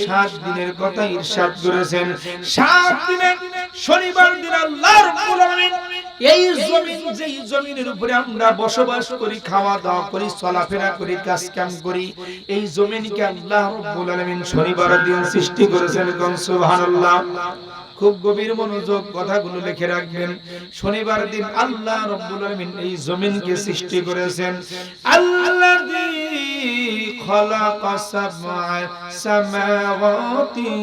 7 দিনের কথা ইরশাদ করেছেন। 7 দিনের শনিবার দিন আল্লাহ রাব্বুল আলামিন এই জমিন, যেই জমিনের উপরে আমরা বসবাস করি, খাওয়া দাওয়া করি, চলাফেরা করি, কাজ কাম করি, এই জমিনকে আল্লাহ রাব্বুল আলামিন শনিবার দিন সৃষ্টি করেছেন। সুবহানাল্লাহ। খুব গভীর মনোযোগ, কথাগুলো লিখে রাখবেন। শনিবার দিন আল্লাহ রাব্বুল আলামিন এই জমিনকে সৃষ্টি করেছেন। আল্লাযী খালাকা সাবআ সামাওয়াতিন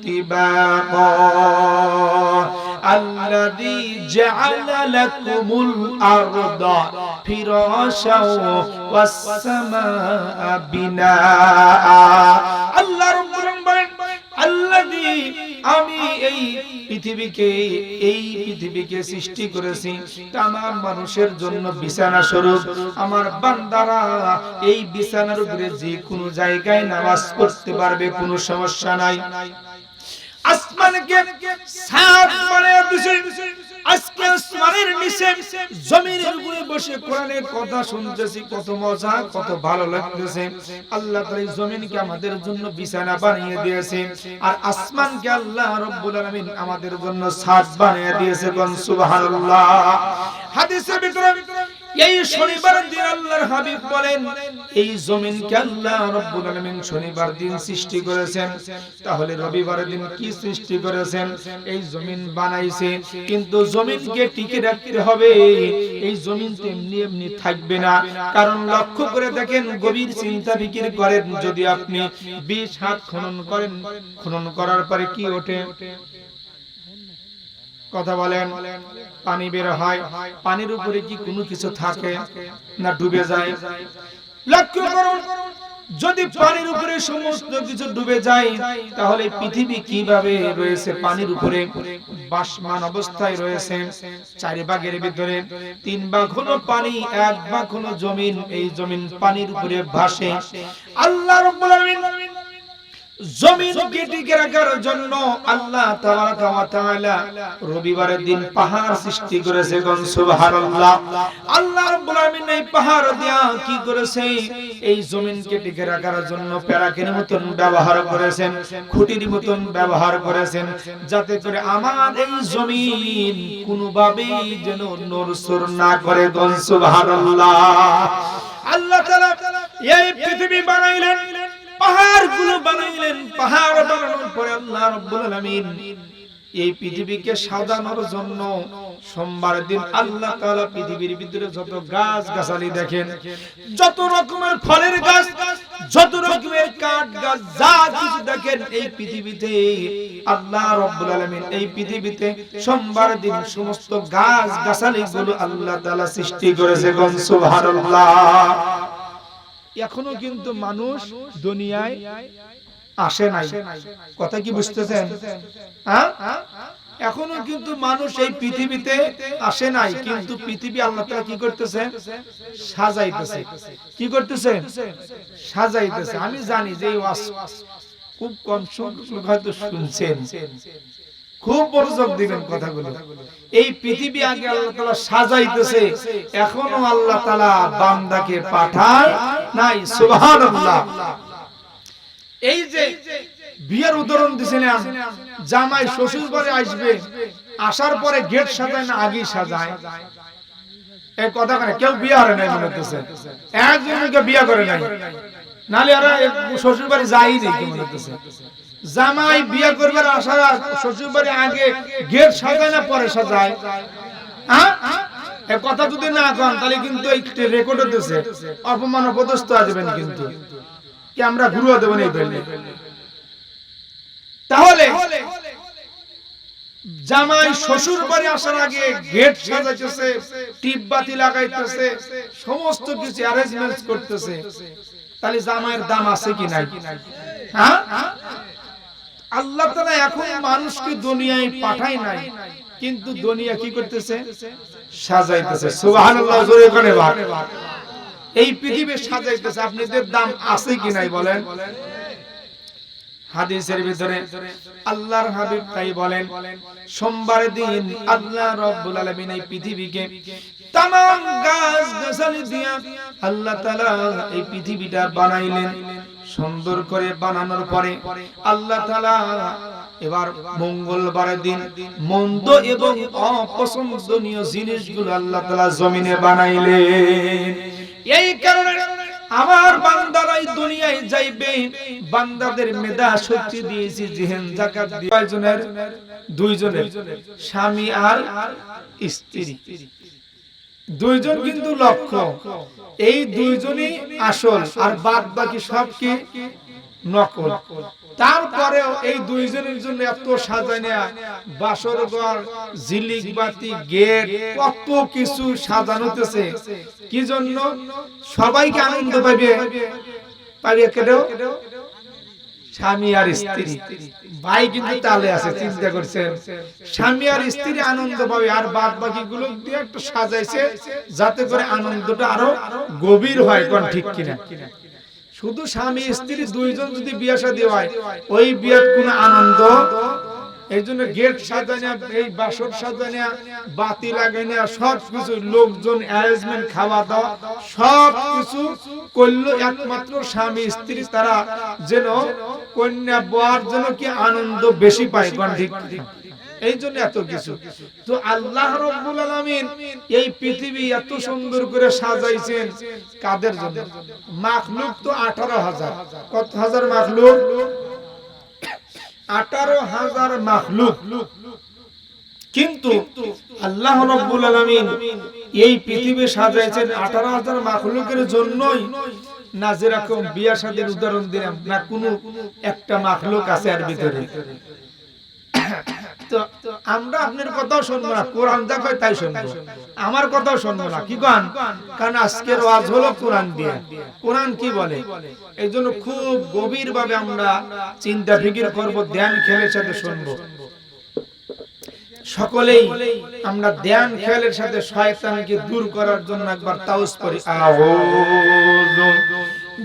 তিবাকা আল্লাযী জাআলা লাকুমুল আরদা ফিরাশাও ওয়াস সামাআ বিনাআ। আল্লাহ রাব্বুল আলামিন বলেন, আল্লাযী, আমি এই পৃথিবীকে সৃষ্টি করেছি তামাম মানুষের জন্য বিছানা স্বরূপ। আমার বান্দারা এই বিছানার উপরে যে কোনো জায়গায় নামাজ পড়তে পারবে, কোনো সমস্যা নাই। আসমানকে ছাদ বানিয়ে দিয়েছে, আজকে আসমানের নিচে জমিনের উপরে বসে কোরআনের কথা শুনতেছি, কত মজা, কত ভালো লাগতেছে। আল্লাহ তাআলা এই জমিনকে আমাদের জন্য বিছানা বানিয়ে দিয়েছে, আর আসমানকে আল্লাহ রাব্বুল আলামিন আমাদের জন্য ছাদ বানিয়ে দিয়েছে। সুবহানাল্লাহ। হাদিসের ভিতরে এই শনিবার দিন আল্লাহর হাবিব বলেন, এই জমিনকে আল্লাহ রাব্বুল আলামিন শনিবার দিন সৃষ্টি করেছেন, তাহলে রবিবার দিন কি সৃষ্টি করেছেন? এই জমিন বানাইছে, কিন্তু জমিনকে টিকে রাখতে হবে। এই জমিন এমনি এমনি থাকবে না, কারণ লক্ষ্য করে দেখেন, গভীর চিন্তা ফিকির করেন, যদি আপনি 20 হাত খনন করেন, খনন করার পরে কি ওঠে? কথা বলেন। পানি বের হয়। পানির উপরে কি কোনো কিছু থাকে না ডুবে যায়? লক্ষ্য করুন, যদি পানির উপরে সমস্ত কিছু ডুবে যায়, তাহলে পৃথিবী কিভাবে রয়েছে? পানির উপরে ভাসমান অবস্থায় রয়েছে। 4 ভাগের ভিতরে 3 ভাগ হলো পানি, 1 ভাগ হলো জমিন। এই জমিন পানির উপরে ভাসে। আল্লাহ রাব্বুল আলামিন জমিনকে টিকে রাখার জন্য আল্লাহ তাবারাকা ওয়া তাআলা রবিবারের দিন পাহাড় সৃষ্টি করেছে। সুবহানাল্লাহ। আল্লাহ রাব্বুল আলামিন এই পাহাড় দিয়া কি করেছে? এই জমিনকে টিকে রাখার জন্য প্যারাকের মতন ব্যবহার করেছেন, খুঁটির মতন ব্যবহার করেছেন, যাতে করে আমার এই জমিন কোনোভাবেই যেন নড়চড় না করে। সুবহানাল্লাহ। আল্লাহ তাআলা এই পৃথিবী বানাইলেন, পাহাড়গুলো বানাইলেন। পাহাড় বানানোর পরে আল্লাহ রাব্বুল আলামিন এই পৃথিবীকে সাজানোর জন্য সোমবার দিন আল্লাহ তাআলা পৃথিবীর ভিতরে যত গাছ গাছালি দেখেন, যত রকমের ফলের গাছ, যত রকমের কাঠ গাছ, যা কিছু দেখেন এই পৃথিবীতে, আল্লাহ রাব্বুল আলামিন এই পৃথিবীতে সোমবার দিন সমস্ত গাছ গাছালি গুলো আল্লাহ তাআলা সৃষ্টি করেছে। সুবহানাল্লাহ। এখনো কিন্তু মানুষ দুনিয়ায় আসে নাই। কথা কি বুঝতেছেন? এখনো কিন্তু মানুষ এই পৃথিবীতে আসে নাই, কিন্তু পৃথিবী আল্লাহ তাআলা কি করতেছে? সাজাইতেছে। কি করতেছে? সাজাইতেছে। আমি জানি যে এই ওয়াজ খুব কম সংখ্যক হয়তো শুনছেন, খুব মনোযোগ দিবেন কথাগুলো। এই পৃথিবী আগে আল্লাহ তাআলা সাজাইতেছে, এখনো আল্লাহ তাআলা বান্দাকে পাঠায় নাই। সুবহানাল্লাহ। এই যে বিয়ের উদাহরণ দিছিলাম, জামাই শ্বশুর বাড়ি আসবে, আসার পরে গেট সাজায় না আগেই সাজায়? এই কথা করে কেউ বিয়ে করে নাই মনে হচ্ছে, একজনকে বিয়ে করে নাই, নালে আর শ্বশুর বাড়ি যায়ই নেই কি মনে হচ্ছে। জামাই বিয়ে করবার আসার শ্বশুর বাড়ি আগে গেট সাজায় না পরে সাজায়? এই কথা যদি না কন তাহলে কিন্তু এই রেকর্ড হতেছে, অপমান অপদস্থ আসবেন, কিন্তু কি আমরা ঘুরিয়ে দেবেন এই দলে। তাহলে জামাই শ্বশুর বাড়ি আসার আগে গেট সাজাইতেছে, টিপ বাতি লাগাইতেছে, সমস্ত কিছু অ্যারেঞ্জমেন্ট করতেছে, তাহলে জামাইয়ের দাম আছে কি নাই? হ্যাঁ, আল্লাহ তাআলা এখন মানুষকে দুনিয়ায় পাঠায় নাই, কিন্তু দুনিয়া কি করতেছে? সাজাইতেছে। সুবহানাল্লাহ। জোরে করে ভাগ। এই পৃথিবী সাজাইতেছে, আপনাদের দাম আছে কি নাই বলেন? হাদিসের ভিতরে আল্লাহর হাবিব তাই বলেন, সোমবার দিন আল্লাহ রাব্বুল আলামিন এই পৃথিবীকে তামাম গাছ গাছালি দিয়া আল্লাহ তাআলা এই পৃথিবীটা বানাইলেন। সুন্দর করে বানানোর পরে আল্লাহ তাআলা এবার মঙ্গলবারের দিন মন্দ এবং অপছন্দনীয় জিনিসগুলো আল্লাহ তাআলা জমিনে বানাইলেন। এই কারণে আমার বান্দারা এই দুনিয়ায় যাইবে, বান্দাদের মেধা শক্তি দিয়েছি জিহেন যাকাত দিয়ে। কয়জনের? দুইজনের, স্বামী আর স্ত্রী। দুইজন কিন্তু লক্ষ্য, এই দুইজনই আসল, আর বাদ বাকি সব কি নকল। তারপরেও এই দুইজনের জন্য এত সাজানো, বাসর ঘর, ঝিলিক বাতি, গেট, কত কিছু সাজানো হতেছে। কি জন্য? সবাইকে আনন্দ পাবে। কেন? স্বামী আর স্ত্রী। ভাই কিন্তু তালে আছে, চিন্তা করছেন। স্বামী আর স্ত্রী আনন্দ পাবে, আর বাদ বাকি গুলো দিয়ে একটু সাজাইছে যাতে করে আনন্দটা আরো গভীর হয়। কোন ঠিক কিনা? শুধু স্বামী স্ত্রী দুইজন যদি বিয়ে শাদী হয়, ওই বিয়ের কোনো আনন্দ। এই জন্য গেট সাজানো, এই বাসর সাজানো, বাতি লাগানো, সব কিছু লোকজন অ্যারেঞ্জমেন্ট, খাওয়া দাওয়া সব কিছু করলো একমাত্র স্বামী স্ত্রী, তারা যেন কন্যা বর যেন কি আনন্দ বেশি পায়। কোন ঠিক? এই জন্য এত কিছু। তো আল্লাহ রাব্বুল আলামিন এই পৃথিবী এত সুন্দর করে সাজাইছেন কাদের জন্য? মাখলুক তো 18,000। কত হাজার মাখলুক? 18,000 মাখলুক। কিন্তু আল্লাহ রাব্বুল আলামিন এই পৃথিবী সাজাইছেন 18,000 মাখলুকের জন্যই না? যেরকম বিয়া শাদীর উদাহরণ দিলাম না, কোনো একটা মাখলুক আছে এর ভিতরে। তো আমরা আপনার কথাও শুনবো না, কোরআন যা কয় তাই শুনবো, আমার কথাও শুনবো না। কি গান? কারণ আজকের ওয়াজ হলো কোরআন দিয়ে। কোরআন কি বলে? এই জন্য খুব গভীর ভাবে আমরা চিন্তা ফিকির করব, ধ্যান খেলের সাথে শুনবো। সকলেই আমরা ধ্যান খেলের সাথে শয়তানকে দূর করার জন্য একবার তাওস করি। আউযু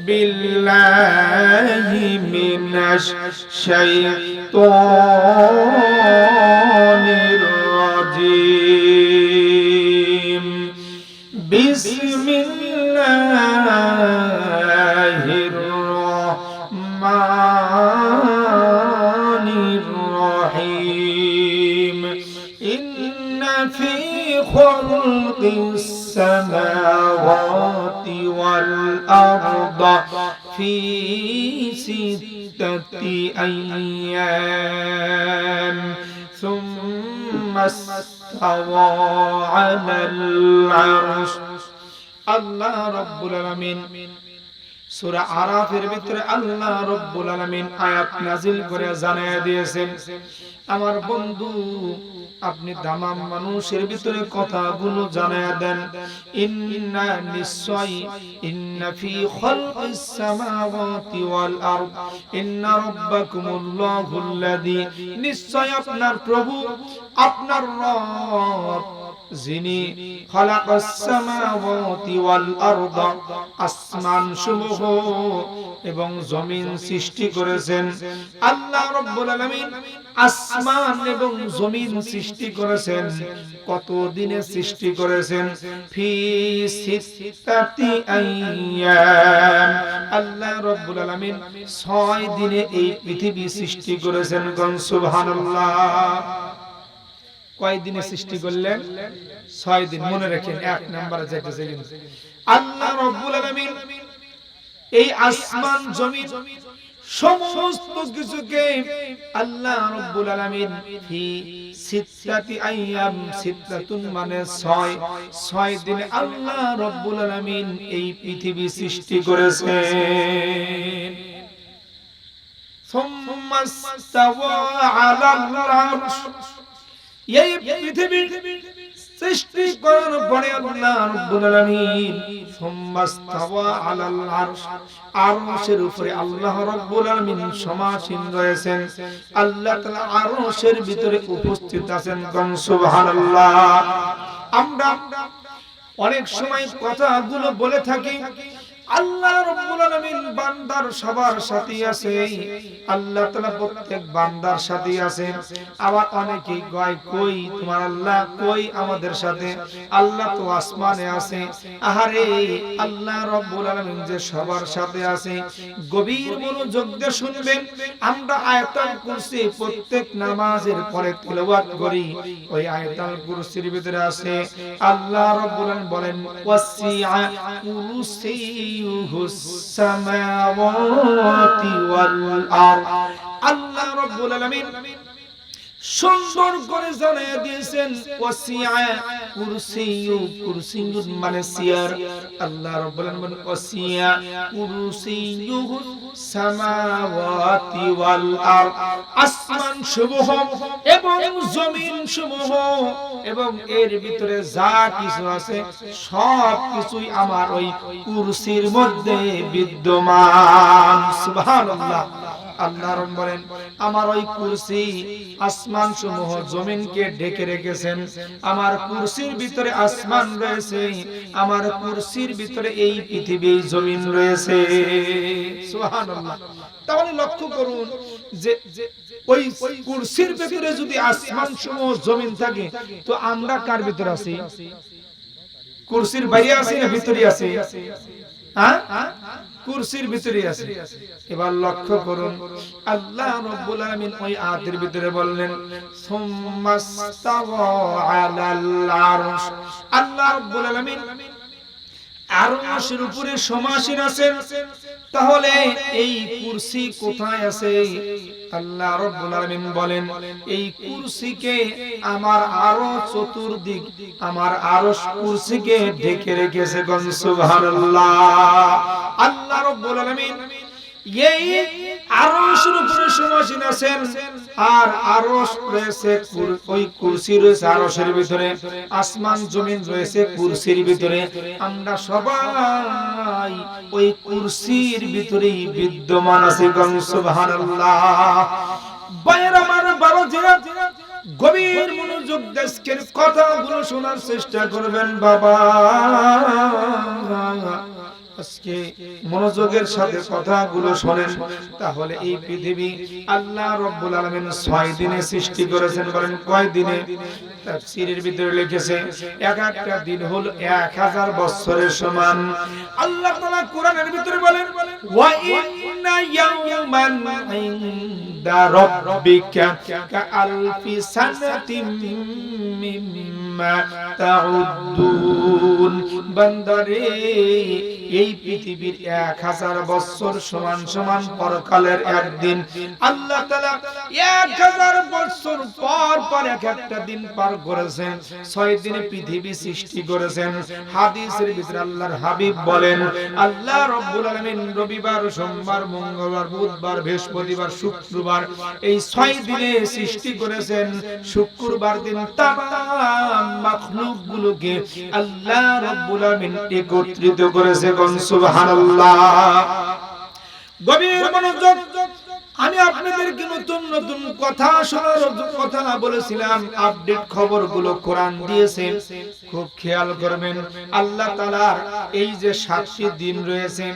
বিল্লাহি মিনাশ শাইতানির রাজিম। বিসমিল্লাহির রাহমানির রহিম। ইন্না ফি খালকিস সামাওয়াতি ওয়াল আরদি ফি সিত্তাতি আইয়াম সুম্মা ইসতাওয়া আলাল আরশ। আল্লাহ রাব্বুল আলামিন সূরা আরাফের ভিতরে আল্লাহ রাব্বুল আলামিন আয়াত নাযিল করে জানায়া দিয়েছেন, আমার বন্ধু আপনি তামাম মানুষের ভিতরে কথাগুলো জানায়া দেন। ইন্না নিশ্চয়, ইন্না ফি খালকিস সামাওয়াতি ওয়াল আরদ, ইন্না রাব্বাকুমুল্লাহুল্লাযী, নিশ্চয় আপনার প্রভু, আপনার রব যিনি খালাকাস সামাওয়াতি ওয়াল আরদ, আসমান সমূহ এবং জমিন সৃষ্টি করেছেন। আল্লাহ রাব্বুল আলামিন আসমান এবং জমিন সৃষ্টি করেছেন। কত দিনে সৃষ্টি করেছেন? ফি সিত্তাতি আইয়াম। আল্লাহ রাব্বুল আলামিন 6 দিনে এই পৃথিবী সৃষ্টি করেছেন। কোন সুবহানাল্লাহ। কয় দিনে সৃষ্টি করলেন? 6 দিন। মনে রাখেন, 1 নম্বরে যেটা ছিলেন আল্লাহ রাব্বুল আলামিন এই আসমান জমিন সমস্ত কিছুকে আল্লাহ রাব্বুল আলামিন ফি সিত্তাতি আইয়াম, সিত্তাতুন মানে 6 দিনে আল্লাহ রাব্বুল আলামিন এই পৃথিবী সৃষ্টি করেছেন। সুম্মা ইসতাওয়া আলাল আরশ, এই পৃথিবী সৃষ্টি করার পরে আল্লাহ রাব্বুল আলামিন সুম্মা ইসতাওয়া আলাল আরশ, আরশের উপরে আল্লাহ রাব্বুল আলামিন সমাসীন রয়েছেন। আল্লাহ তাআলা আরশের ভিতরে উপস্থিত আছেন। কোন সুবহানাল্লাহ। আমরা অনেক সময় কথাগুলো বলে থাকি, আল্লাহ রাব্বুল আলামিন বান্দার সবার সাথে আছে, আল্লাহ তাআলা প্রত্যেক বান্দার সাথে আছে। আবার অনেকেই কয় কই তোমার আল্লাহ কই আমাদের সাথে, আল্লাহ তো আসমানে আছে। আহারে আল্লাহ রাব্বুল আলামিন যে সবার সাথে আছে, গভীর মনোযোগ দিয়ে শুনবেন। আমরা আয়াতুল কুরসি প্রত্যেক নামাজের পরে তিলাওয়াত করি, ওই আয়াতুল কুরসির ভিতরে আছে আল্লাহ রাব্বুল আলামিন বলেন ওয়াসিআ কুরসিয়ুহুস সামাওয়াতি ওয়াল আরদ। আল্লাহ রাব্বুল আলামিন সুন্দর করে জানিয়ে দিয়েছেন ওয়াসিআ কুরসিয়ু, কুরসিয়ু মানে চেয়ার। আল্লাহ রাব্বুল আলামিন ওয়াসিআ কুরসিয়ুহু সামাওয়াতি ওয়াল আরদ, আসমান সমূহ এবং জমিন সমূহ এবং এর ভিতরে যা কিছু আছে সব কিছুই আমার ওই কুরসির মধ্যে বিদ্যমান। সুবহানাল্লাহ। আল্লাহ রাব্বুল বলেন আমার ওই কুরসি আসমান সমূহ জমিনকে ঢেকে রেখেছেন। আমার কুরসির ভিতরে আসমান রয়েছে, আমার কুরসির ভিতরে এই পৃথিবী জমিন রয়েছে। সুবহানাল্লাহ। তাহলে লক্ষ্য করুন যে ওই কুরসির ভিতরে যদি আসমান সমূহ জমিন থাকে, তো আমরা কার ভিতরে আছি? কুরসির বাইরে আছি না ভিতরে আছি? হ্যাঁ, কুরসির ভিতরে আছে। এবার লক্ষ্য করুন আল্লাহ রাব্বুল আলামিন ওই আয়াতের ভিতরে বললেন সুম্মাস্তাওয়া আলাল আরশ। আল্লাহ রাব্বুল আলামিন আরশের উপরে সমাসীন আছেন। তাহলে এই কুরসি কোথায় আছে? আল্লাহ রাব্বুল আলামিন বলেন এই কুরসিকে আমার আরো চতুর্দিক আমার আরশ কুরসিকে ঢেকে রেখেছে। কোন সুবহানাল্লাহ। আল্লাহ রাব্বুল আলামিন এই আরশের উপরে সমাসীন আছেন, আর আরশ রয়েছে ওই কুরসি রয়েছে আরশের ভিতরে, আসমান জমিন রয়েছে কুরসির ভিতরে। আমরা সবাই ওই কুরসির ভিতরেই বিদ্যমান আছি। কোন সুবহানাল্লাহ। বাইরে আমার বাবা জিরা গভীর মনোযোগ দেশকের কথাগুলো শোনার চেষ্টা করবেন বাবা। আজকে মনোযোগের সাথে কথাগুলো শোনেন। তাহলে এই পৃথিবী আল্লাহ রাব্বুল আলামিন 6 দিনে সৃষ্টি করেছেন। বলেন কয় দিনে? তাফসীরের ভিতরে লিখেছে এক একটা দিন হলো 1000 বছরের সমান। আল্লাহ তাআলা কোরআনের ভিতরে বলেন ওয়া ইন্না ইয়াওমান ইনদা রাব্বিকা কাআলফি সানাতিম মিম্মা তাউদ্দুন। বান্দারে এই পৃথিবীর 1000 বছর সমান সমান পরকালের একদিন। আল্লাহ তাআলা 1000 বছর পর পর এক একটা দিন পার করেছেন। 6 দিনে পৃথিবী সৃষ্টি করেছেন। হাদিসের ভিতরে আল্লাহর হাবিব বলেন আল্লাহ রাব্বুল আলামিন রবিবার, সোমবার, মঙ্গলবার, বুধবার, বৃহস্পতিবার, শুক্রবার এই 6 দিনে সৃষ্টি করেছেন। শুক্রবার দিন তামাম মাখলুকগুলোকে আল্লাহ রাব্বুল আলামিন একত্রিত করেছে। কোন সুবহানাল্লাহ। গভীর মনোযোগ। আমি আপনাদেরকে নতুন নতুন কথা শোনার কথা বলেছিলাম, আপডেট খবরগুলো কোরআন দিয়েছে, খুব খেয়াল করবেন। আল্লাহ তাআলার এই যে 7টি দিন রয়েছে,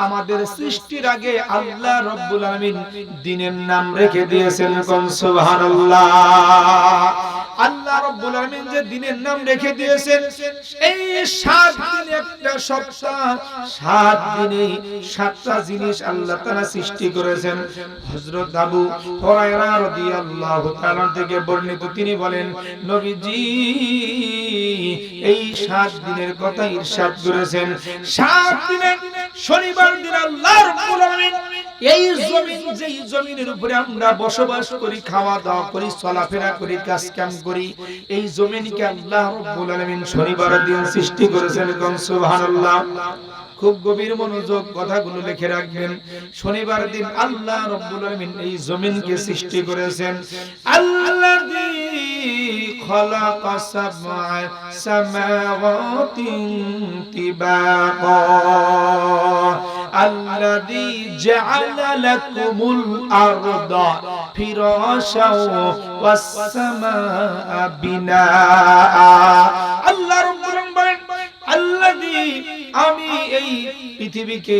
আমাদের সৃষ্টির আগে আল্লাহ রাব্বুল আলামিন দিনের নাম রেখে দিয়েছেন। কোন সুবহানাল্লাহ। আল্লাহ রাব্বুল আলামিন যে দিনের নাম রেখে দিয়েছেন, এই 7 দিন একটা সপ্তাহ, 7 দিনে 7টা জিনিস আল্লাহ তাআলা সৃষ্টি করেছেন। হযরত আবু হুরায়রা রাদিয়াল্লাহু তাআলা থেকে বর্ণিত, তিনি বলেন নবীজি এই 7 দিনের কথা ইরশাদ করেছেন। 7 দিনে শনিবার দিন আল্লাহ রাব্বুল আলামিন এই জমিন, যেই জমিনের উপরে আমরা বসবাস করি, খাওয়া দাওয়া করি, চলাফেরা করি, কাজ কাম করি, এই জমিনকে আল্লাহ রাব্বুল আলামিন শনিবার দিন সৃষ্টি করেছেন। কোন সুবহানাল্লাহ। খুব গভীর মনোযোগ, কথাগুলো লিখে রাখবেন। শনিবার দিন আল্লাহ রাব্বুল আলামিন এই জমিনকে সৃষ্টি করেছেন। আল্লাযী খালাকা সাবআ সামাওয়াতিন তিবাকা আল্লাযী জাআলা লাকুমুল আরদা ফিরাশাও ওয়াস সামাআ বিনাআ। আল্লাহ রাব্বুল আলামিন বলেন আল্লাযী, আমি এই পৃথিবীকে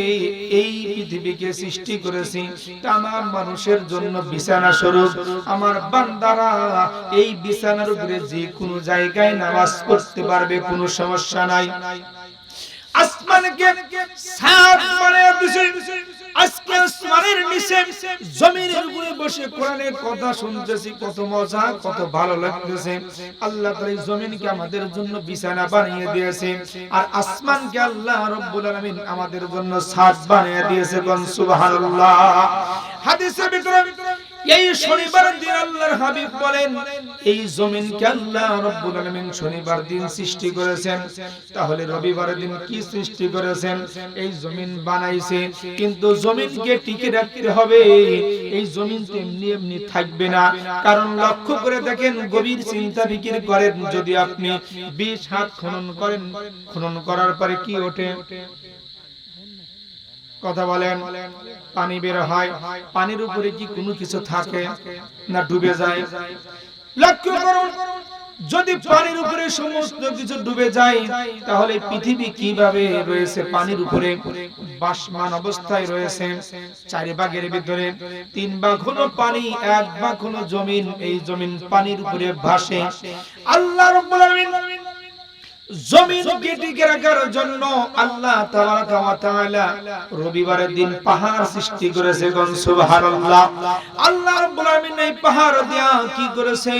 এই পৃথিবীকে সৃষ্টি করেছি তামাম মানুষের জন্য বিছানা স্বরূপ। আমার বান্দারা এই বিছানার উপরে যে কোনো জায়গায় নামাজ পড়তে পারবে, কোনো সমস্যা নাই। আসমানকে ছাদ বানিয়ে দিয়েছে, আজকে আসমানের নিচে জমিনের উপরে বসে কোরআনের কথা শুনতেছি, কত মজা, কত ভালো লাগতেছে। আল্লাহ তাআলা জমিনকে আমাদের জন্য বিছানা বানিয়ে দিয়েছে, আর আসমানকে আল্লাহ রাব্বুল আলামিন আমাদের জন্য ছাদ বানিয়ে দিয়েছে। কোন সুবহানাল্লাহ। হাদিসের ভিতরে এই শনিবার দিন আল্লাহর হাবিব বলেন, এই জমিনকে আল্লাহ রাব্বুল আলামিন শনিবার দিন সৃষ্টি করেছেন, তাহলে রবিবার দিন কি সৃষ্টি করেছেন? এই জমিন বানাইছে, কিন্তু জমিনকে টিকে রাখতে হবে। এই জমিন এমনি এমনি থাকবে না, কারণ লক্ষ্য করে দেখেন, গভীর চিন্তা ফিকির করেন, যদি আপনি 20 হাত খনন করেন, খনন করার পরে কি ওঠে? কথা বলেন, পানি বের হয়। পানির উপরে কি কোনো কিছু থাকে? না ডুবে যায়। লক্ষ্য করুন, যদি পানির উপরে সমস্ত কিছু ডুবে যায়, তাহলে পৃথিবী কিভাবে রয়েছে? পানির উপরে ভাসমান অবস্থায় রয়েছে। 4 ভাগের ভিতরে 3 ভাগ হলো পানি, 1 ভাগ হলো জমিন। এই জমিন পানির উপরে ভাসে। আল্লাহ রাব্বুল আলামিন জমিনকে টিকে রাখার জন্য আল্লাহ তাবারাকা ওয়া তাআলা রবিবারের দিন পাহাড় সৃষ্টি করেছে। কোন সুবহানাল্লাহ। আল্লাহ রাব্বুল আলামিন এই পাহাড় দিয়া কি করেছে?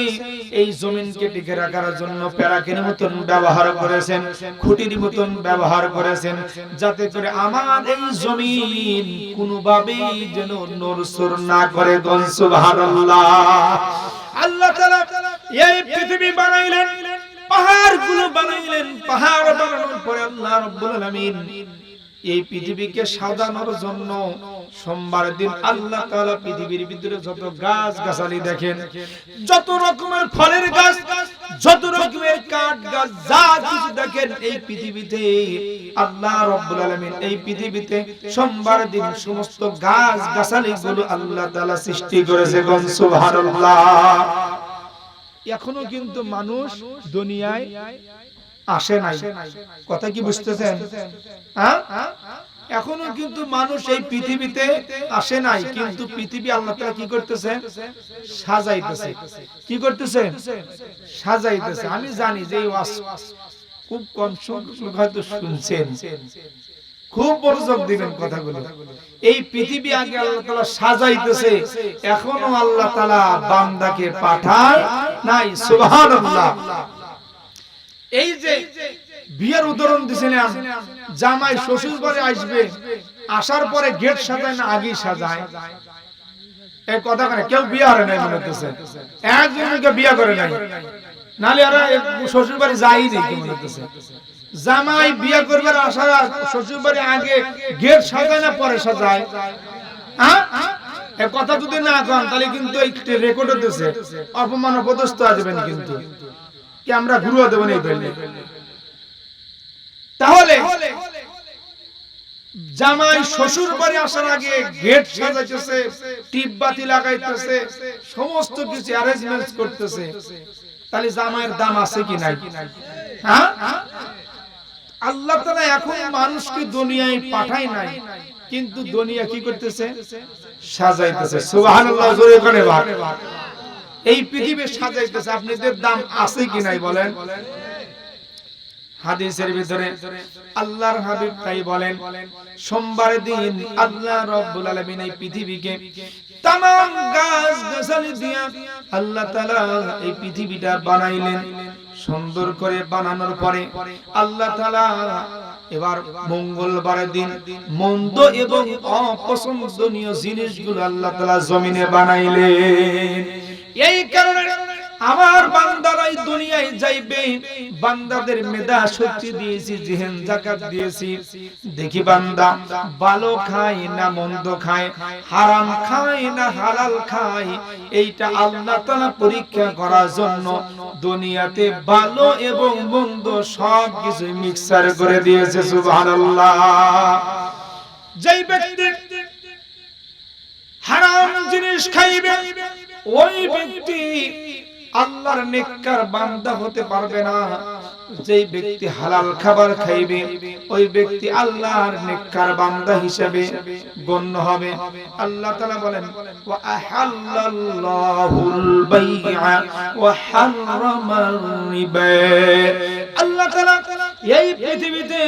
এই জমিনকে টিকে রাখার জন্য প্যারাকের মতন ব্যবহার করেছেন, খুঁটির মতন ব্যবহার করেছেন, যাতে করে আমার এই জমিন কোনোভাবেই যেন নড়চড় না করে। কোন সুবহানাল্লাহ। আল্লাহ তাআলা এই পৃথিবী বানাইলেন, পাহাড়গুলো বানাইলেন। পাহাড় বানানোর পরে আল্লাহ রাব্বুল আলামিন এই পৃথিবীকে সাজানোর জন্য সোমবার দিন আল্লাহ তাআলা পৃথিবীর ভিতরে যত গাছ গাছালি দেখেন, যত রকমের ফলের গাছ, যত রকমের কাঠ গাছ, যা কিছু দেখেন এই পৃথিবীতে আল্লাহ রাব্বুল আলামিন এই পৃথিবীতে সোমবার দিন সমস্ত গাছ গাছালি গুলো আল্লাহ তাআলা সৃষ্টি করেছে। কোন সুবহানাল্লাহ। এখনো কিন্তু মানুষ দুনিয়ায় আসে নাই। কথা কি বুঝতেছেন? হ্যাঁ, এখনো কিন্তু মানুষ এই পৃথিবীতে আসে নাই, কিন্তু পৃথিবী আল্লাহ তাআলা কি করতেছে? সাজাইতেছে। কি করতেছে? সাজাইতেছে। আমি জানি যে এই ওয়াজ খুব কম সংখ্যক হয়তো শুনছেন, খুব মনোযোগ দিবেন কথাগুলো। এই পৃথিবী আগে আল্লাহ তাআলা সাজাইতেছে, এখনো আল্লাহ তাআলা বান্দাকে পাঠায় নাই। সুবহানাল্লাহ। এই যে বিয়ের উদাহরণ দিছিলাম, জামাই শ্বশুর বাড়ি আসবে, আসার পরে গেট সাজায় না আগেই সাজায়? এই কথা করে কেউ বিয়ে করে নাই মনে হচ্ছে, একজনকে বিয়ে করে নাই, নালে আর শ্বশুর বাড়ি যায়ই নাই কি মনে হচ্ছে। জামাই বিয়ে করবার আসার শ্বশুর বাড়ি আগে গেট সাজায় না পরে সাজায়? এই কথা যদি না কন তাহলে কিন্তু এই রেকর্ড হতেছে, অপমান অপদস্থ আসবেন, কিন্তু কি আমরা ঘুরিয়ে দেবেন এই বললে। তাহলে জামাই শ্বশুর বাড়ি আসার আগে গেট সাজাইতেছে, টিপ বাতি লাগাইতেছে, সমস্ত কিছু অ্যারেঞ্জমেন্ট করতেছে, তাহলে জামাইয়ের দাম আছে কি নাই? হ্যাঁ, আল্লাহ তাআলা এখন মানুষকে দুনিয়ায় পাঠায় নাই, কিন্তু দুনিয়া কি করতেছে? সাজাইতেছে। সুবহানাল্লাহ। জোরে করে ভাগ। এই পৃথিবী সাজাইতেছে, আপনাদের দাম আছে কি নাই বলেন? হাদিসের ভিতরে আল্লাহর হাবিব তাই বলেন, সোমবার দিন আল্লাহ রাব্বুল আলামিন এই পৃথিবীকে तमाम গাছ গাছালি দিয়া আল্লাহ তাআলা এই পৃথিবীটা বানাইলেন। সুন্দর করে বানানোর পরে আল্লাহ তাআলা এবার মঙ্গলবারের দিন মন্দ এবং অপছন্দনীয় জিনিসগুলো আল্লাহ তাআলা জমিনে বানাইলেন। এই কারণে আমার বান্দারা এই দুনিয়ায় যাইবে, বান্দাদের মেধা শক্তি দিয়েছি, জিহেন যাকাত দিয়েছি, দেখি বান্দা ভালো খায় না মন্দ খায়, হারাম খায় না হালাল খায়, এইটা আল্লাহ তাআলা পরীক্ষা করার জন্য দুনিয়াতে ভালো এবং মন্দ সব কিছু মিক্সার করে দিয়েছে। সুবহানাল্লাহ। যেই ব্যক্তি হারাম জিনিস খাইবে ওই ব্যক্তি আল্লাহর নেককার বান্দা হতে পারবে না। যে ব্যক্তি হালাল খাবার খাইবে ওই ব্যক্তি আল্লাহর নেককার বান্দা হিসেবে গণ্য হবে। আল্লাহ তাআলা বলেন ওয়া আহাল্লাল্লাহুল বাই'a ওয়া হারামার রিবা। আল্লাহ তাআলা এই পৃথিবীতে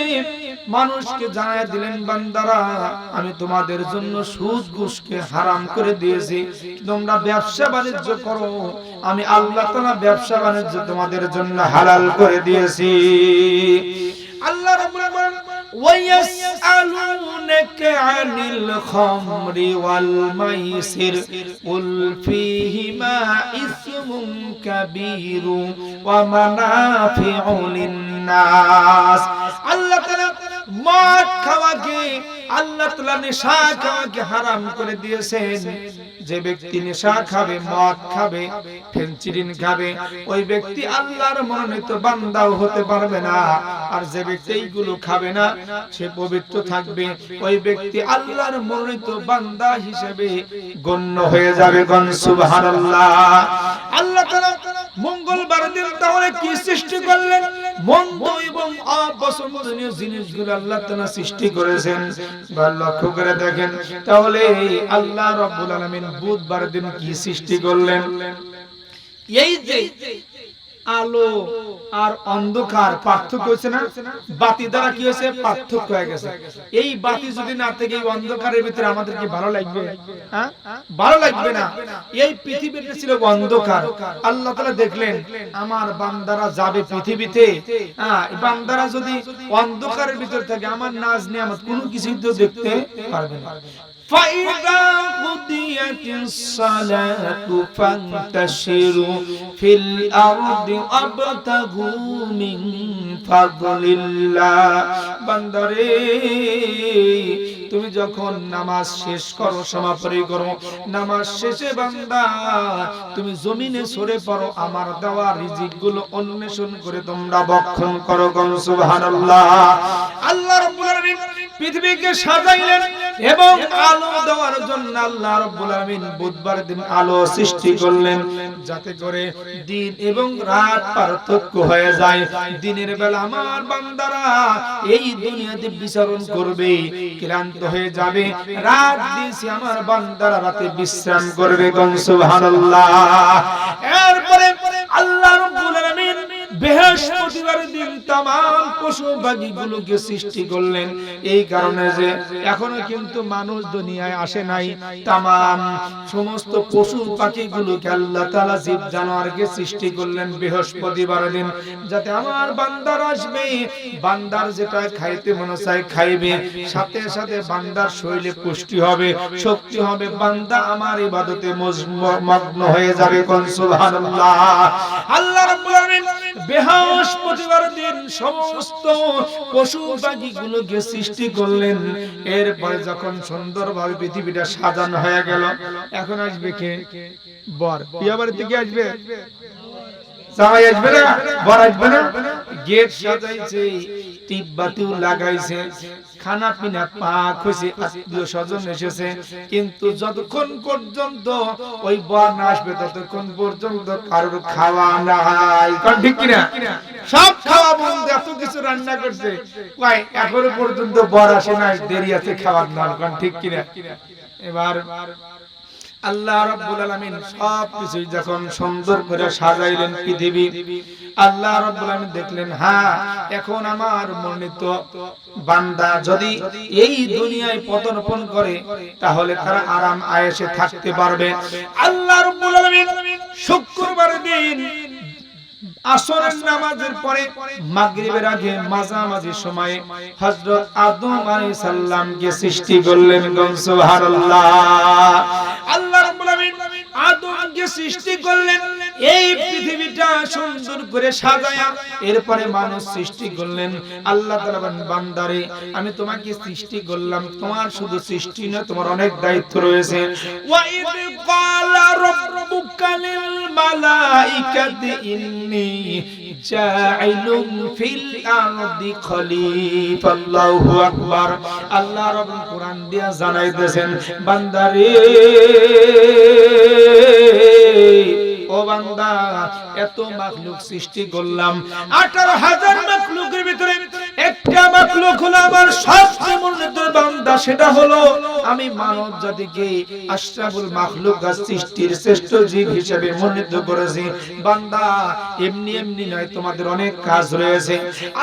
মানুষকে জানায় দিলেন, বান্দারা আমি তোমাদের জন্য সুদ ঘুষকে হারাম করে দিয়েছি, তোমরা ব্যবসা বাণিজ্য করো, আমি আল্লাহ তাআলা ব্যবসা বাণিজ্য তোমাদের জন্য হালাল করে দিয়েছি। আল্লাহ রাব্বুল আলামিন ওয়ায়াসআলুনাকা আনিল খামরি ওয়াল মাইসির কুল ফীহিমা ইসমুন কাবীরু ওয়া মানাফিউ লিন-নাস। আল্লাহ তাআলা মদ খাওয়াকে, আল্লাহ তাআলা নেশা খাওয়াকে হারাম করে দিয়েছেন। যে ব্যক্তি নেশা খাবে, মদ খাবে, ফেনচিডিন খাবে, ওই ব্যক্তি আল্লাহর মনোনীত বান্দাও হতে পারবে না। আর যে ব্যক্তি এইগুলো খাবে না সে পবিত্র থাকবে, ওই ব্যক্তি আল্লাহর মনোনীত বান্দা হিসেবে গণ্য হয়ে যাবে। সুবহানাল্লাহ। আল্লাহ তাআলা মঙ্গলবার দিন তাহলে কি সৃষ্টি করলেন? মন্দ এবং অপছন্দনীয় জিনিসগুলো আল্লাহ তাআলা সৃষ্টি করেছেন। লক্ষ্য করে দেখেন তাহলে আল্লাহ রাব্বুল আলামিন বুধবার দিন কি সৃষ্টি করলেন? এই যে আলো আর অন্ধকার পার্থক্য হয়েছে না, বাতি দ্বারা কি হয়েছে? পার্থক্য হয়ে গেছে। এই বাতি যদি না থেকে এই অন্ধকারের ভিতরে আমাদের কি ভালো লাগবে? হ্যাঁ, ভালো লাগবে না। এই পৃথিবীতে ছিল অন্ধকার, আল্লাহ তাআলা দেখলেন আমার বান্দারা যাবে পৃথিবীতে, হ্যাঁ, বান্দারা যদি অন্ধকারের ভিতর থাকে আমার নাজ নিয়ামত কোনো কিছুই তো দেখতে পারবে না। فَإِذَا قُضِيَتِ الصَّلَاةُ فَانتَشِرُوا فِي الْأَرْضِ وَابْتَغُوا مِن فَضْلِ اللَّهِ। বান্দারে তুমি যখন নামাজ শেষ করো, সমাপনী করো, নামাজ শেষে বান্দা তুমি জমিনে সরে পড়ো, আমার দেওয়া রিজিকগুলো অন্বেষণ করে তোমরা ভক্ষণ করো। সুবহানাল্লাহ। আল্লাহ রাব্বুল আলামিন পৃথিবীকে সাজাইলেন এবং আলো দেওয়ার জন্য আল্লাহ রাব্বুল আলামিন বুধবার দিন আলো সৃষ্টি করলেন, যাতে করে দিন এবং রাত পার্থক্য হয়ে যায়। দিনের বেলা আমার বান্দারা এই দুনিয়াতে বিচরণ করবে, ক্লান্ত হয়ে যাবে, রাত দিয়েছি আমার বান্দারা রাতে বিশ্রাম করবে। সুবহানাল্লাহ। এরপরে আল্লাহ রাব্বুল আলামিন বৃহস্পতিবার দিন तमाम পশু পাখিগুলোকে সৃষ্টি করলেন। এই কারণে যে এখনো কিন্তু মানুষ দুনিয়ায় আসে নাই, तमाम সমস্ত পশু পাখিগুলোকে আল্লাহ তাআলা জীব জানোয়ারকে সৃষ্টি করলেন বৃহস্পতিবার দিন, যাতে আমার বান্দার আসবে, বান্দার যেটা খাইতে মনে চায় খাইবে, সাথে সাথে বান্দার শরীরে পুষ্টি হবে, শক্তি হবে, বান্দা আমার ইবাদতে মগ্ন হয়ে যাবে। সুবহানাল্লাহ। আল্লাহ রাব্বুল আলামিন বৃহস্পতিবার দিন সমস্ত পশু পাখিগুলোকে সৃষ্টি করলেন। এরপরে যখন সুন্দরভাবে পৃথিবীটা সাজানো হয়ে গেল, এখন আসবে কে? বর। বিয়ে বাড়ি থেকে আসবে, জামাই আসবে না, বর আসবে না। গেট সাজাইছে, টিপ বাতিও লাগাইছে, খানা পিনা পাক হয়েছে, আত্মীয় স্বজন এসেছে, কিন্তু যতক্ষণ পর্যন্ত ওই বর না আসবে ততক্ষণ পর্যন্ত কারোর খাওয়া নাই। ঠিক কিনা? সব খাওয়া বন্ধ, এত কিছু রান্না করছে, কয় এখনো পর্যন্ত বর আসে না, দেরি আছে খাওয়ার নাম। ঠিক কিনা? এবার আল্লাহ রাব্বুল আলামিন সবকিছু যখন সুন্দর করে সাজাইলেন পৃথিবী, আল্লাহ রাব্বুল আলামিন দেখলেন হ্যাঁ এখন আমার মনোনীত বান্দা যদি এই দুনিয়ায় পদার্পণ করে তাহলে তারা আরাম আয়েশে থাকতে পারবে। আল্লাহ রাব্বুল আলামিন শুক্রবার দিন আসরের নামাজের পরে মাগরিবের আগে মাঝামাঝি সময়ে হযরত আদম আলাইহিস সালামকে সৃষ্টি করলেন। সুবহানাল্লাহ। আল্লাহ রাব্বুল আলামিন আদমকে সৃষ্টি করলেন, এই পৃথিবীটা সুন্দর করে সাজায়া, এরপরে মানুষ সৃষ্টি করলেন। আল্লাহ তাআলা বান্দারে আমি তোমাকে সৃষ্টি করলাম, তোমার শুধু সৃষ্টি না তোমার অনেক দায়িত্ব রয়েছে। ওয়া ইয ক্বালা রাব্বুকা লিল মালাইকাতি ইন্নী জাইলুন ফিল আরদি খলিফা। আল্লাহু আকবার। আল্লাহ রাব্বুল কোরআন দিয়া জানাইতেছেন বান্দারে, ও বান্দা এত মাখলুক সৃষ্টি করলাম, 18,000 মাখলুকের ভিতরে একটা মাখলুক হলো আমার সবচেয়ে মনোনীত বান্দা, সেটা হলো আমি মানব জাতিকে আশরাফুল মাখলুক সৃষ্টির শ্রেষ্ঠ জীব হিসেবে মনোনীত করেছি। বান্দা এমনি এমনি নয়, তোমাদের অনেক কাজ রয়েছে।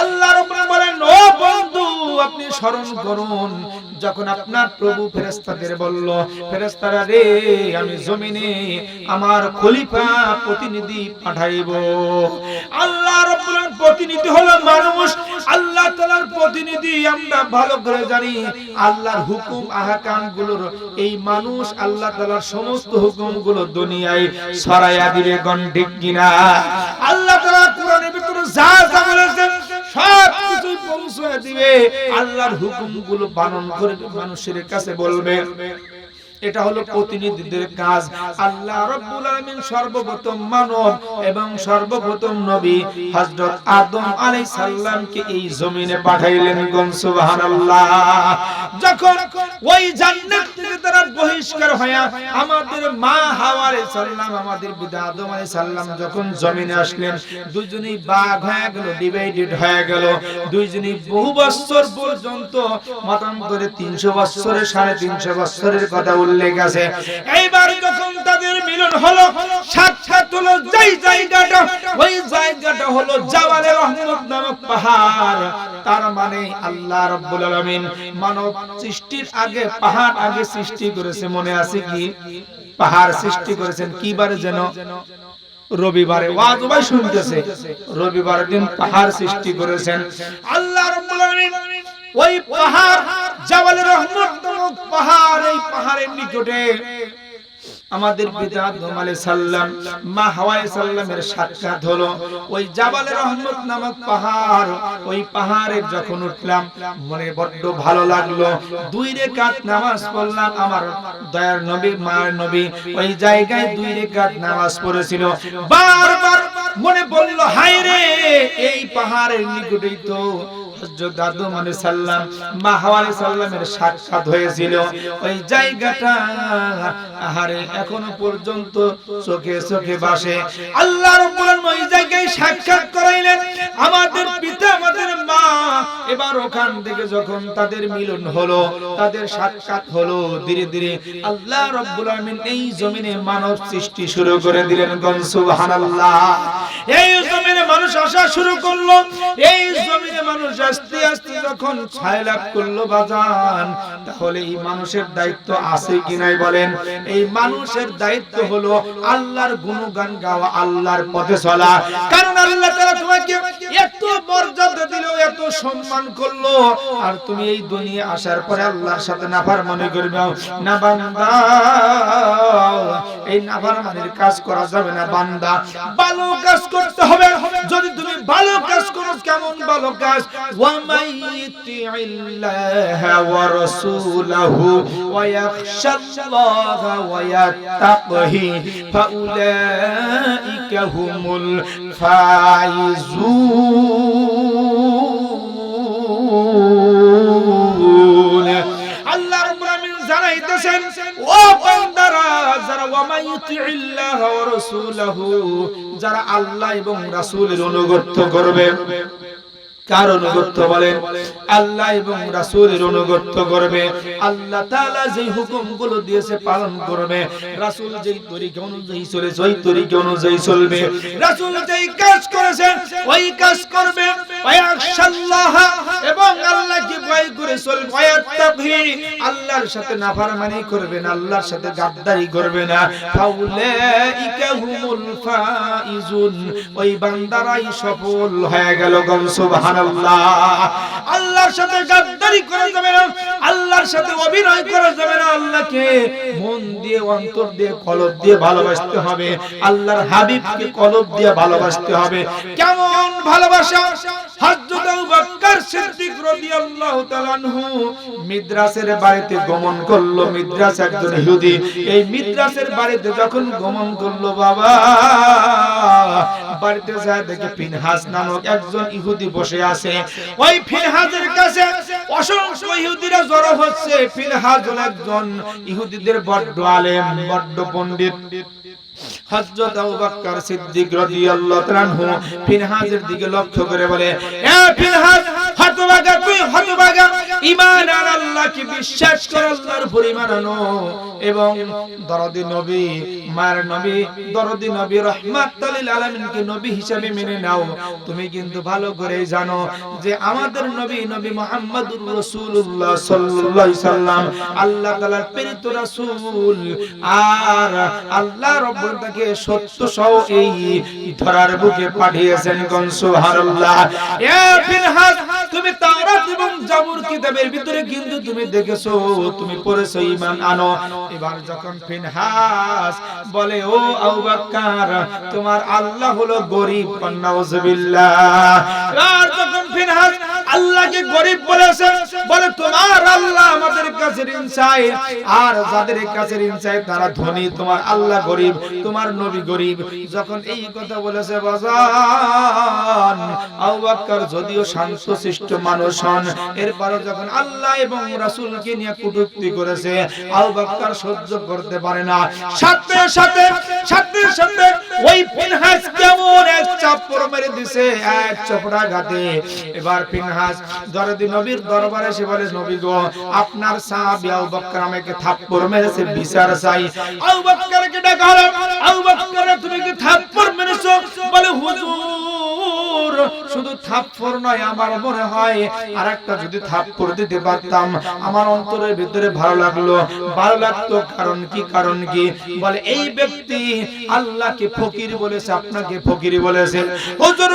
আল্লাহ রাব্বুল বলেন, ও বন্ধু আপনি স্মরণ করুন, যখন আপনার প্রভু ফেরেশতাদের বলল, ফেরেশতারা রে আমি জমিনে আমার খলিফা প্রতিনিধি পাঠাইব। আল্লাহ রাব্বুল আলামিন প্রতিনিধি হলো মানুষ, আল্লাহ তাআলার প্রতিনিধি আমরা ভালো করে জানি। আল্লাহর হুকুম আহকাম গুলোর এই মানুষ আল্লাহ তাআলার সমস্ত হুকুম গুলো দুনিয়ায় ছড়াইয়া দিবে, ঠিক কিনা? আল্লাহ তাআলা কোরআনের ভিতরে যা যা বলেছেন সব কিছু পৌঁছে দিবে, আল্লাহর হুকুম গুলো পালন করবে, মানুষের কাছে বলবে। এটা হলো প্রতিনিধিদের কাজ। আল্লাহ রাব্বুল আলামিন সর্বপ্রথম মানব এবং সর্বপ্রথম নবী হযরত আদম আলাইহিস সালামকে এই জমিনে পাঠাইলেন। সুবহানাল্লাহ। যখন ওই জান্নাত থেকে তারা বহিষ্কার হয়ে আমাদের মা হাওয়া আলাইহিস সালাম, আমাদের পিতা আদম আলাইহিস সালাম যখন জমিনে আসলেন, দুইজনই ভাগ হয়ে গেল, ডিভাইডেড হয়ে গেল। দুইজনই বহু বছর পর্যন্ত মতান্তরে 300 বছরের 350 বছরের কথা উল্লেখ আছে। এইবার যখন তাদের মিলন হলো, সাক্ষাৎ হলো, যেই জায়গাটা ওই জায়গাটা হলো জাবালে রহমত নামক পাহাড়। তার মানে আল্লাহ রাব্বুল আলামিন মানব সৃষ্টির আগে পাহাড় আগে সৃষ্টি করেছে। মনে আছে কি? পাহাড় সৃষ্টি করেছেন কি বারে যেন? রবিবারে। ওয়াজ ভাই শুনতেছে, রবিবারের দিন পাহাড় সৃষ্টি করেছেন আল্লাহ রাব্বুল আলামিন। ওই পাহাড় জাবালে রহমত নামক পাহাড়, এই পাহাড়ের নিকটে আমাদের পিতা আদম আলাইহিস সালাম মা হাওয়া আলাইহিস সালামের সাক্ষাৎ হলো। ওই জাবালে রহমত নামক পাহাড়, ওই পাহাড়ে যখন উঠলাম মনে বড্ড ভালো লাগলো। 2 রাকাত নামাজ পড়লাম। আমার দয়ার নবী মায়ের নবী ওই জায়গায় 2 রাকাত নামাজ পড়েছিল। বারবার মনে পড়ল, হায় রে এই পাহাড়ের নিকটেই তো হযরত আদম আলাইহিস সালাম মা হাওয়া আলাইহিস সালামের সাক্ষাৎ হয়েছিল। ওই জায়গাটা আহারে এখনো পর্যন্ত চোখে চোখে ভাসে। আল্লাহ রাব্বুল আলামিন ওই জায়গায় সাক্ষাৎ করাইলেন আমাদের পিতা আমাদের মা। এবার ওখান থেকে যখন তাদের মিলন হলো, তাদের সাক্ষাৎ হলো, ধীরে ধীরে আল্লাহ রাব্বুল আলামিন এই জমিনে মানব সৃষ্টি শুরু করে দিলেন। সুবহানাল্লাহ। এই জমিনে মানুষ আসা শুরু করলো। এই জমিনে মানুষ আস্তে আস্তে যখন ছায়া লাভ করলো বাজান, তাহলে এই মানুষের দায়িত্ব আছে কি নাই বলেন? এই মানুষের দায়িত্ব হলো আল্লাহর গুণগান গাওয়া, আল্লাহর পথে চলা। কারণ আল্লাহ তাআলা তোমাকে এত মর্যাদা দিল, এত সম্মান করলো, আর তুমি এই দুনিয়া আসার পরে আল্লাহর সাথে নাফরমানি করবে না। বান্দা এই নাফরমানির কাজ করা যাবে না। বান্দা ভালো কাজ করতে হবে। যদি তুমি ভালো কাজ করো, কেমন ভালো কাজ? وَمَن يُطِعِ اللَّهَ وَرَسُولَهُ وَيَخْشَ اللَّهَ وَيَتَّقْهِ فَأُولَئِكَ هُمُ الْفَائِزُونَ। আল্লাহ রাব্বুল আলামিন জানাইতেছেন, ও বান্দারা, যারা ওয়ামা ইউতিল্লাহ ওয়া রাসূলহু, যারা আল্লাহ এবং রাসূলের অনুগত করবে। কার অনুগত বলেন? আল্লাহ এবং রাসূলের অনুগত করবে। আল্লাহ তাআলা যেই হুকুমগুলো দিয়েছে পালন করবে, রাসূল যেই তরিকা অনুযায়ী চলেছে ওই তরিকা অনুযায়ী চলবে, রাসূল যেই কাজ করেছে ওই কাজ করবে। ওয়ায়াখশাল্লাহ, এবং আল্লাহকে ভয় করে চলবে। ওয়ায়াত্তাকি, আল্লাহর সাথে নাফরমানি করবে না, আল্লাহর সাথে গাদ্দারি করবে না। ফাউলাইকা হুমুল ফাইজুন, ওই বান্দারাই সফল হয়ে গেল। সুবহানাল্লাহ। আল্লাহর সাথে গাদ্দারি করা যাবে না, আল্লাহর সাথে অভিনয় করা যাবে না। আল্লাহকে মন দিয়ে, অন্তর দিয়ে, কলব দিয়ে ভালোবাসতে হবে। আল্লাহর হাবিবকে কলব দিয়ে ভালোবাসতে হবে। কেমন ভালোবাসা? হযরত আবু বকর সিদ্দিক রাদিয়াল্লাহু তাআলা আনহু মিদ্রাসের বাড়িতে গমন করলো। মিদ্রাস একজন ইহুদি। এই মিদ্রাসের বাড়িতে যখন গমন করলো, বাবা বাড়িতে যায় দেখে ফিনহাস নামক একজন ইহুদি বসে আছে। ওই ফিনহাসের কাছে অসংখ্য ইহুদিরা জড়ো হচ্ছে। ফিনহাস হলো একজন ইহুদিদের বড় আলেম, বড় পণ্ডিত। হযরত আবু বকর সিদ্দিক রাদিয়াল্লাহু তাআলা আনহু ফিনহাসের দিকে লক্ষ্য করে বলে, এ ফিনহাস, হতভাগা তুই হতভাগা, ঈমান আর আল্লাহকে বিশ্বাস কর, আল্লাহর উপর ঈমান আনো এবং দরদি নবী, মায়ের নবী, দরদি নবী রাহমাতুল লিল আলামিনকে নবী হিসেবে মেনে নাও। তুমি কিন্তু ভালো করে জানো যে আমাদের নবী, নবী মুহাম্মদুর রাসূলুল্লাহ সাল্লাল্লাহু আলাইহি সাল্লাম আল্লাহ তাআলার প্রেরিত রাসূল, আর আল্লাহ রাব্বুল তাকে সত্য সহ এই ধরার বুকে পাঠিয়েছেন। কোন সুবহানাল্লাহ। এ ফিনহাস, তুমি তাওরাত এবং জাবুর কিতাবের ভিতরে কিন্তু তুমি দেখেছো, তুমি পড়েছো ঈমান আনো। এবার যখন ফিনহাস বলে, ও আবু বকর, তোমার আল্লাহ হলো গরীব, নাউযুবিল্লাহ। আর যখন ফিনহাস আল্লাহকে গরীব বলেছে, বলে তোমার আল্লাহ আমাদের কাছে ঋণ চায়, আর যাদের কাছে ঋণ চায় তারা ধনী, তোমার আল্লাহ গরীব, তোমার নবী গরীব। যখন এই কথা বলেছে বাজান, আবু বকর যদিও শান্তশিষ্ট মানুষ হন, এরপরে যখন আল্লাহ এবং রাসূলকে নিয়ে কটূক্তি করেছে, আবু বকর সহ্য করতে পারে না। সাথে সাথে ওই ফিনহাস কেমন এক চাপড় মেরে দিছে, এক চপড়াঘাতে। এবার ফিনহাস দরদি নবীর দরবারে এসে বলে, নবী গো, আপনার সাহাবী আবু বকর আমাকে থাপ্পড় মেরেছে, বিচার চাই। আবু বকরকে ডাকা হলো, আবু বকর তুমি কি থাপ্পড় মেরেছো? বলে, হুজুর শুধু থাপ্পড় নয়, আমার মনে হয় আরেকটা যদি থাপ্পড় দিতে পারতাম আমার অন্তরের ভিতরে ভালো লাগলো। ভালো লাগতো কারণ কি? কারণ কি? বলে, এই ব্যক্তি আল্লাহকে ফকির বলেছে, আপনাকে ফকির বলেছে, হুজুর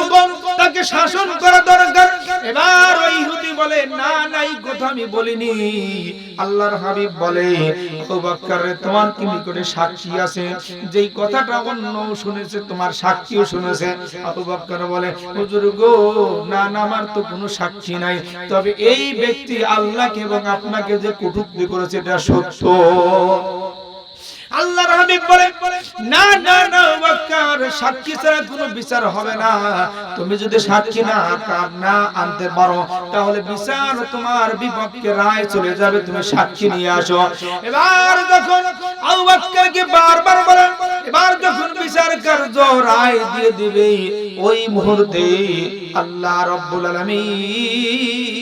তাকে শাসন করা দরকার। এবার ওই ইহুদি বলে, না না, এই কথা আমি বলিনি। আল্লাহর হাবিব বলে, আবু বকর তোমার কি নিকটে সাক্ষী আছে? যেই কথাটা অন্য শুনেছে তোমার সাক্ষীও শুনেছে। আবু বকর বলে, হুজুর গো, না না, আমার তো কোনো সাক্ষী নাই, তবে এই ব্যক্তি আল্লাহকে এবং আপনাকে যে কটূক্তি করেছে এটা সত্য। আল্লাহর হাবিব বলে, না না না আবু বকর, সাক্ষী ছাড়া কোনো বিচার হবে না। তুমি যদি সাক্ষী না আনতে পারো তাহলে বিচার তোমার বিপক্ষে রায় চলে যাবে, তুমি সাক্ষী নিয়ে আসো। এবার যখন আবু বকরকে বারবার বলে, এবার যখন বিচার কার্য রায় দিয়ে দিবে, ওই মুহূর্তে আল্লাহ রাব্বুল আলামিন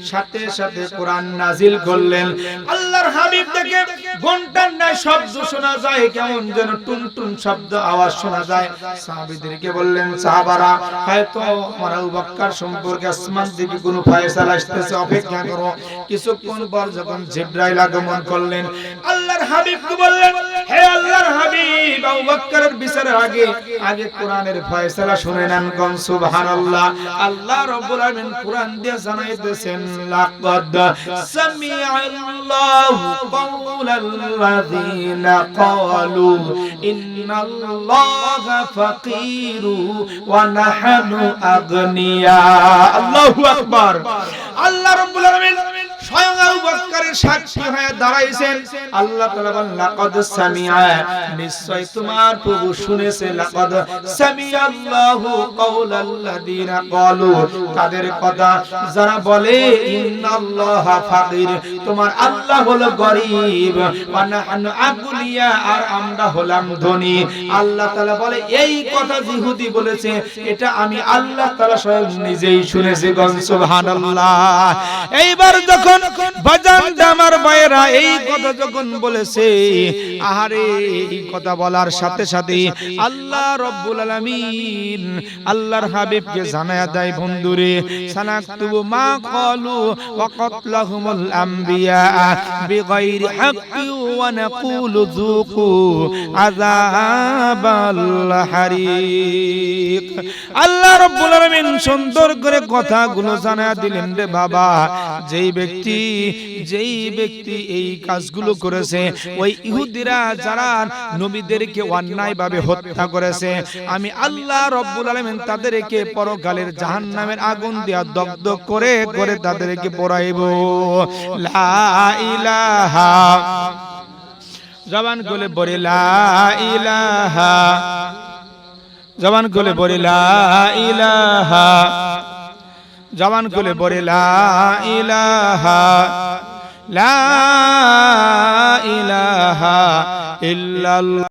সাথে সাথে কোরআন নাজিল করলেন। আল্লাহর হাবিব থেকে ঘন্টার ন্যায় শব্দ শোনা যায়, কেমন যেন টুনটুন শব্দ আওয়াজ শোনা যায়। সাহাবীদেরকে বললেন, সাহাবারা, হয়তো আমার আবু বকর সম্পর্কে আসমান থেকে কোনো ফয়সালা আসতেছে, অপেক্ষা করো। কিছুক্ষণ পর যখন জিবরাইল আগমন করলেন, আল্লাহর হাবিবকে বললেন, হে আল্লাহর হাবিব, আবু বকরের বিচারের আগে কোরআনের ফয়সালা শুনে নেন। কোন সুবহানাল্লাহ। আল্লাহ রাব্বুল আলামিন কোরআন দিয়ে জানাইতেছেন, লাকাদ সামিআল্লাহু কাওলাল্লাযীনা ক্বালু ইন্নাল্লাহা ফাকীরু ওয়া নাহনু আগনিয়া। আল্লাহু আকবার। আল্লাহ রাব্বুল আলামিন স্বয়ং আবু বকরের সাক্ষী হয়ে দাঁড়াইছেন। আল্লাহ তাআলা বলেন, লাকাদ সামিআ, নিশ্চয় তোমার প্রভু শুনেছে, লাকাদ সামিআল্লাহু কাওলাল্লাযীনা ক্বালু, তাদের কথা যারা বলে ইন্নাল্লাহা ফাকির, তোমার আল্লাহ হলো গরীব, ওয়া নাহনু আগনিয়া, আর আমরা হলাম ধনী। আল্লাহ তাআলা বলে, এই কথা ইহুদি বলেছে, এটা আমি আল্লাহ তাআলা স্বয়ং নিজেই শুনেছি। গণ সুবহানাল্লাহ। এইবার যখন বাজান আমার ভাইরা এই কথা যখন বলেছে, আহারে, এই কথা বলার সাথে সাথে আল্লাহ রাব্বুল আলামিন আল্লাহর হাবিবকে জানায়া দেয়, বন্ধুরে, সানাকতুবু মা ক্বালু ওয়া কাতলাহুমুল আমবিয়া বিগাইরি হাক্কি ওয়া নাকুলু যুকু আযাবাল হারিক। আল্লাহ রাব্বুল আলামিন সুন্দর করে কথাগুলো জানায়া দিলেন, রে বাবা, যেই ব্যক্তি এই কাজগুলো করেছে, ওই ইহুদিরা যারা নবীদেরকে অন্যায়ভাবে হত্যা করেছে, আমি আল্লাহ রাব্বুল আলামিন তাদেরকে পরকালের জাহান্নামের আগুন দিয়া দগ্ধ করে করে তাদেরকে পোড়াইব। লা ইলাহা, জবান খুলে বলি লা ইলাহা, জবান খুলে বলি লা ইলাহা, জবান খুলে বলে লা ইলাহা, লা ইলাহা ইল্লাল্লাহ।